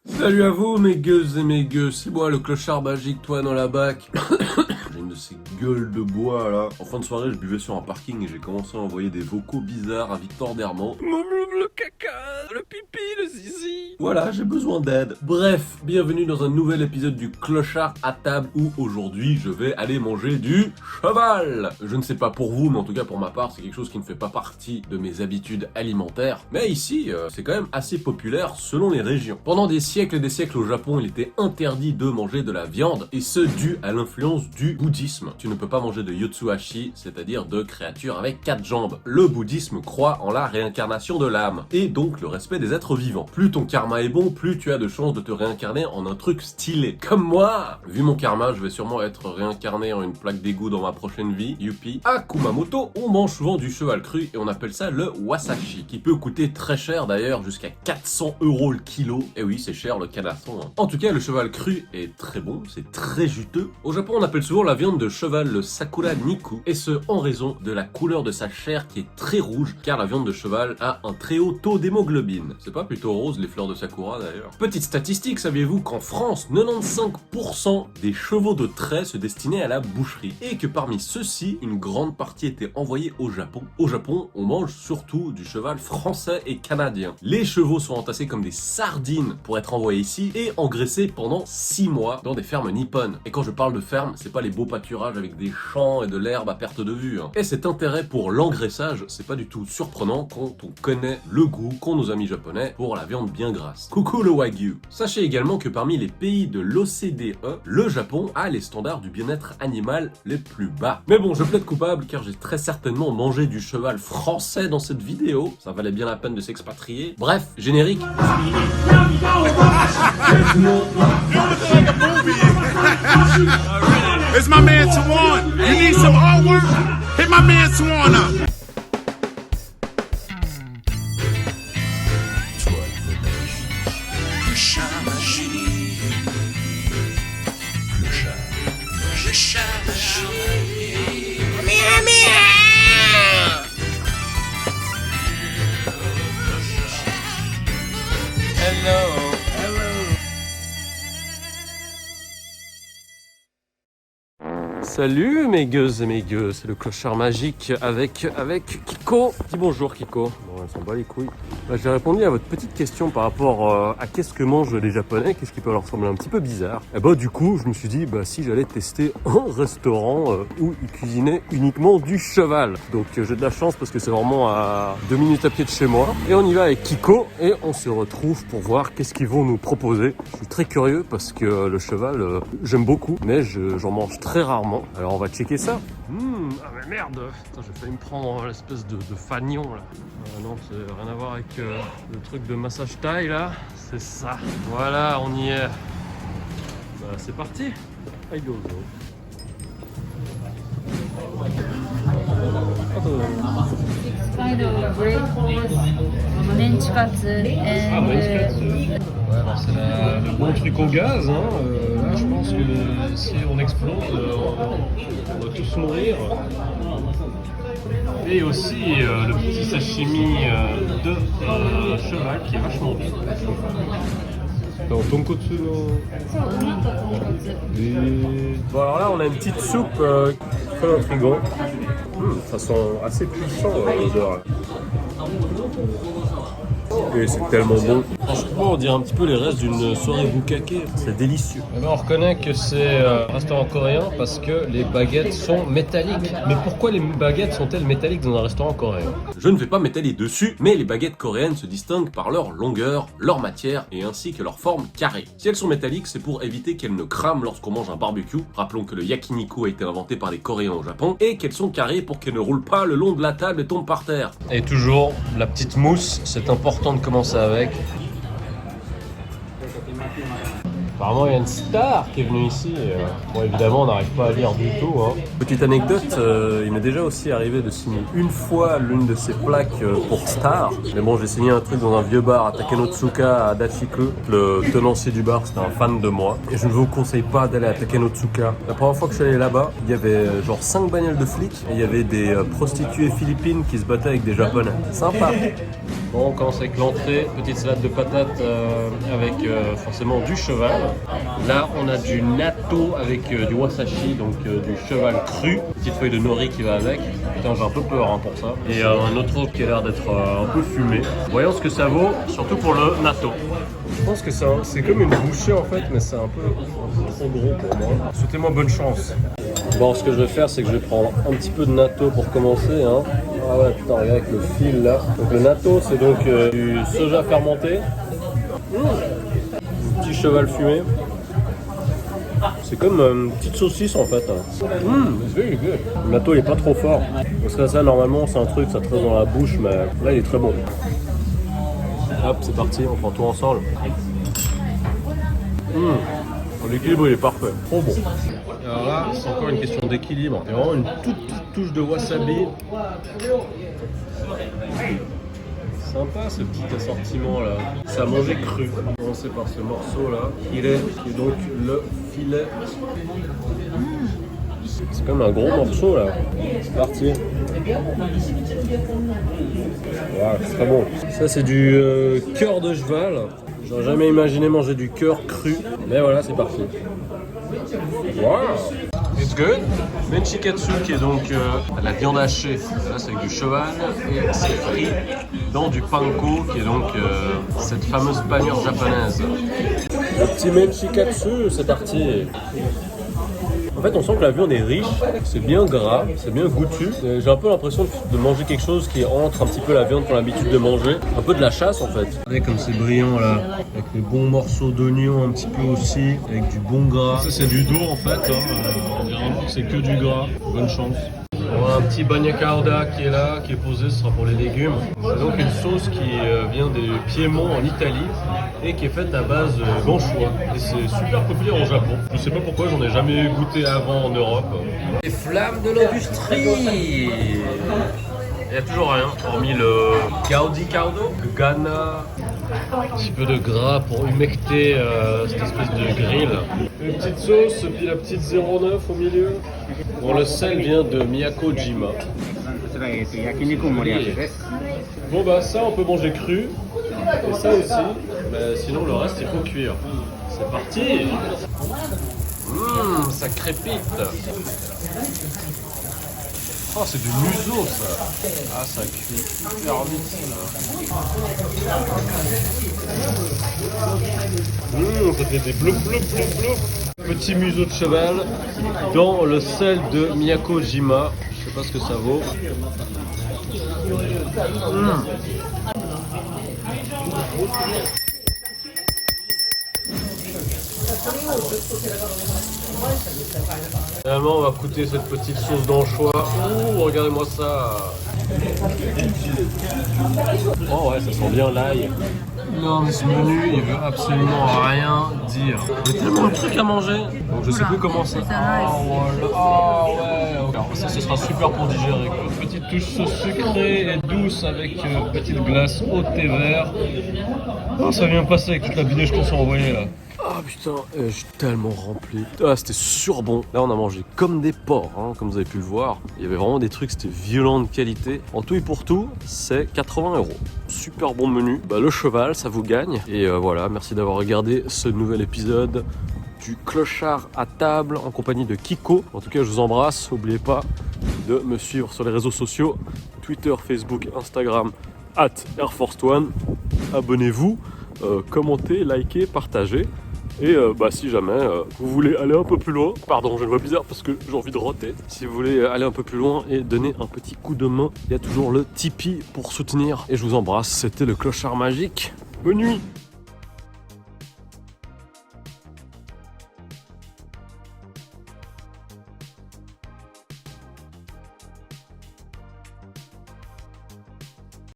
Salut à vous mes gueuses et mes gueux, c'est moi le clochard magique, toi dans la bac. J'ai une de ces gueules de bois là. En fin de soirée, je buvais sur un parking et j'ai commencé à envoyer des vocaux bizarres à Victor Dermant. Le caca, le pipi, le zizi. Voilà, j'ai besoin d'aide. Bref, bienvenue dans un nouvel épisode du clochard à table où aujourd'hui je vais aller manger du cheval. Je ne sais pas pour vous, mais en tout cas pour ma part, c'est quelque chose qui ne fait pas partie de mes habitudes alimentaires. Mais ici, c'est quand même assez populaire selon les régions. Pendant des siècles et des siècles au Japon, il était interdit de manger de la viande, et ce dû à l'influence du bouddhisme. Tu ne peux pas manger de yotsuhashi, c'est-à-dire de créatures avec 4 jambes. Le bouddhisme croit en la réincarnation de l'âme, et donc le respect des êtres vivants. Plus ton karma est bon, plus tu as de chances de te réincarner en un truc stylé. Comme moi. Vu mon karma, je vais sûrement être réincarné en une plaque d'égout dans ma prochaine vie. Youpi. À Kumamoto, on mange souvent du cheval cru et on appelle ça le wasashi, qui peut coûter très cher d'ailleurs, jusqu'à 400 € le kilo. Et oui, c'est cher le canasson. En tout cas, le cheval cru est très bon, c'est très juteux. Au Japon, on appelle souvent la viande de cheval le sakura niku, et ce en raison de la couleur de sa chair qui est très rouge, car la viande de cheval a un très haut taux d'hémoglobine. C'est pas plutôt rose les fleurs de sakura d'ailleurs. Petite statistique, saviez-vous qu'en France, 95% des chevaux de trait se destinaient à la boucherie, et que parmi ceux-ci, une grande partie était envoyée au Japon. Au Japon, on mange surtout du cheval français et canadien. Les chevaux sont entassés comme des sardines pour être envoyés ici et engraissés pendant 6 mois dans des fermes nippones. Et quand je parle de ferme, c'est pas les beaux pâturages avec des champs et de l'herbe à perte de vue. Et cet intérêt pour l'engraissage, c'est pas du tout surprenant quand on connaît le goût qu'ont nos amis japonais pour la viande bien grasse. Coucou le wagyu. Sachez également que parmi les pays de l'OCDE, le Japon a les standards du bien-être animal les plus bas. Mais bon, je plaide coupable car j'ai très certainement mangé du cheval français dans cette vidéo. Ça valait bien la peine de s'expatrier. Bref, générique. It's my man Tawana. You need some artwork? Hit my man Tawana. Salut mes gueuses et mes gueux, c'est le clochard magique avec Kiko. Dis bonjour Kiko. Bon, elle s'en bat les couilles. J'ai répondu à votre petite question par rapport à qu'est-ce que mangent les Japonais, qu'est-ce qui peut leur sembler un petit peu bizarre. Et du coup, je me suis dit, si j'allais tester un restaurant où ils cuisinaient uniquement du cheval. Donc j'ai de la chance parce que c'est vraiment à 2 minutes à pied de chez moi. Et on y va avec Kiko et on se retrouve pour voir qu'est-ce qu'ils vont nous proposer. Je suis très curieux parce que le cheval, j'aime beaucoup, mais j'en mange très rarement. Alors on va checker ça. Ah mais merde. Putain, j'ai failli me prendre l'espèce de fanion là. Non, c'est rien à voir avec le truc de massage taille là. C'est ça. Voilà, on y est. C'est parti. I go. Kind of breakfast, menchikatsu and Ouais, c'est le bon truc au gaz. Là, je pense que si on explose, on va tous mourir. Et aussi le petit sashimi de cheval qui est vachement bien. Tonkotsu. Bon, alors là, on a une petite soupe très intrigante. Ça sent assez puissant l'odeur. Et c'est tellement bon. Franchement, on dirait un petit peu les restes d'une soirée bukkake. C'est délicieux. On reconnaît que c'est un restaurant coréen parce que les baguettes sont métalliques. Mais pourquoi les baguettes sont-elles métalliques dans un restaurant coréen? Je ne vais pas m'étaler dessus, mais les baguettes coréennes se distinguent par leur longueur, leur matière et ainsi que leur forme carrée. Si elles sont métalliques, c'est pour éviter qu'elles ne crament lorsqu'on mange un barbecue. Rappelons que le yakiniku a été inventé par les Coréens au Japon. Et qu'elles sont carrées pour qu'elles ne roulent pas le long de la table et tombent par terre. Et toujours la petite mousse, c'est important de commencer avec. Apparemment, il y a une star qui est venue ici. Bon, évidemment, on n'arrive pas à lire du tout. Petite anecdote, il m'est déjà aussi arrivé de signer une fois l'une de ces plaques pour star. Mais bon, j'ai signé un truc dans un vieux bar à Takenotsuka, à Dachiku. Le tenancier du bar, c'était un fan de moi. Et je ne vous conseille pas d'aller à Takenotsuka. La première fois que je suis allé là-bas, il y avait genre 5 bagnoles de flics. Et il y avait des prostituées philippines qui se battaient avec des japonais. Sympa. Bon, on commence avec l'entrée, petite salade de patates avec forcément du cheval. Là, on a du natto avec du wasashi, donc du cheval cru. Petite feuille de nori qui va avec. Putain, j'ai un peu peur hein, pour ça. Et un autre qui a l'air d'être un peu fumé. Voyons ce que ça vaut, surtout pour le natto. Je pense que c'est comme une bouchée en fait, mais c'est un peu trop gros pour moi. Souhaitez-moi bonne chance. Bon, ce que je vais faire, c'est que je vais prendre un petit peu de natto pour commencer. Hein. Ah ouais, putain, regarde avec le fil là. Donc le natto, c'est donc du soja fermenté. Un petit cheval fumé. C'est comme une petite saucisse en fait. It's very good. Le natto il est pas trop fort. Parce que ça, normalement, c'est un truc, ça te reste dans la bouche, mais là, il est très bon. Hop, c'est parti, on prend tout ensemble. L'équilibre il est parfait, trop bon. Alors là, c'est encore une question d'équilibre. Il y a vraiment une toute petite touche de wasabi. Sympa ce petit assortiment là. C'est à manger cru. On va commencer par ce morceau là, qui est donc le filet. C'est comme un gros morceau là. C'est parti. Wow, c'est très bon. Ça c'est du cœur de cheval. J'aurais jamais imaginé manger du cœur cru. Mais voilà, c'est parti. Wow. It's good. Menchikatsu qui est donc la viande hachée. Là c'est avec du cheval et c'est frit dans du panko qui est donc cette fameuse panure japonaise. Le petit menchikatsu, c'est parti. En fait, on sent que la viande est riche, c'est bien gras, c'est bien goûtu. J'ai un peu l'impression de manger quelque chose qui entre un petit peu la viande qu'on a l'habitude de manger. Un peu de la chasse en fait. Regardez comme c'est brillant là, avec les bons morceaux d'oignon un petit peu aussi, avec du bon gras. Ça c'est du dos en fait, on dirait vraiment que c'est que du gras. Bonne chance. On a un petit bagna cauda qui est là, qui est posé, ce sera pour les légumes. C'est donc une sauce qui vient des Piémont en Italie et qui est faite à base d'anchois. Et c'est super populaire au Japon. Je sais pas pourquoi, j'en ai jamais goûté avant en Europe. Les flammes de l'industrie. Il n'y a toujours rien, hormis le gaudi caldo, le gana, un petit peu de gras pour humecter cette espèce de grill. Une petite sauce, puis la petite 09 au milieu. Bon, le sel vient de Miyako-jima. Bon bah ça on peut manger cru, et ça aussi, mais sinon le reste il faut cuire. C'est parti. Ça crépite. Oh, c'est du museau ça. Ah, ça cuit super vite ça. Ça fait des bloup bloup bloup bloup. Petit museau de cheval dans le sel de Miyako-jima. Je sais pas ce que ça vaut. Finalement, on va goûter cette petite sauce d'anchois. Ouh, regardez-moi ça. Oh ouais, ça sent bien l'ail. Non, ce menu, il veut absolument rien dire. Il y a tellement de trucs à manger. Donc je sais plus comment ça. Ah ouais. Alors, ça, ce sera super pour digérer. Petite touche sauce sucrée et douce avec petite glace au thé vert. Oh, ça vient passer avec toute la bidèche qu'on s'est envoyée là. Ah putain, je suis tellement rempli. Ah, c'était surbon. Là, on a mangé comme des porcs, hein, comme vous avez pu le voir. Il y avait vraiment des trucs, c'était violent de qualité. En tout et pour tout, c'est 80 €. Super bon menu. Bah, le cheval, ça vous gagne. Et voilà, merci d'avoir regardé ce nouvel épisode du Clochard à table en compagnie de Kiko. En tout cas, je vous embrasse. N'oubliez pas de me suivre sur les réseaux sociaux. Twitter, Facebook, Instagram, @AirForce1. Abonnez-vous, commentez, likez, partagez. Et si jamais vous voulez aller un peu plus loin, pardon, je le vois bizarre parce que j'ai envie de roter. Si vous voulez aller un peu plus loin et donner un petit coup de main, il y a toujours le Tipeee pour soutenir. Et je vous embrasse, c'était le Clochard Magique. Bonne nuit.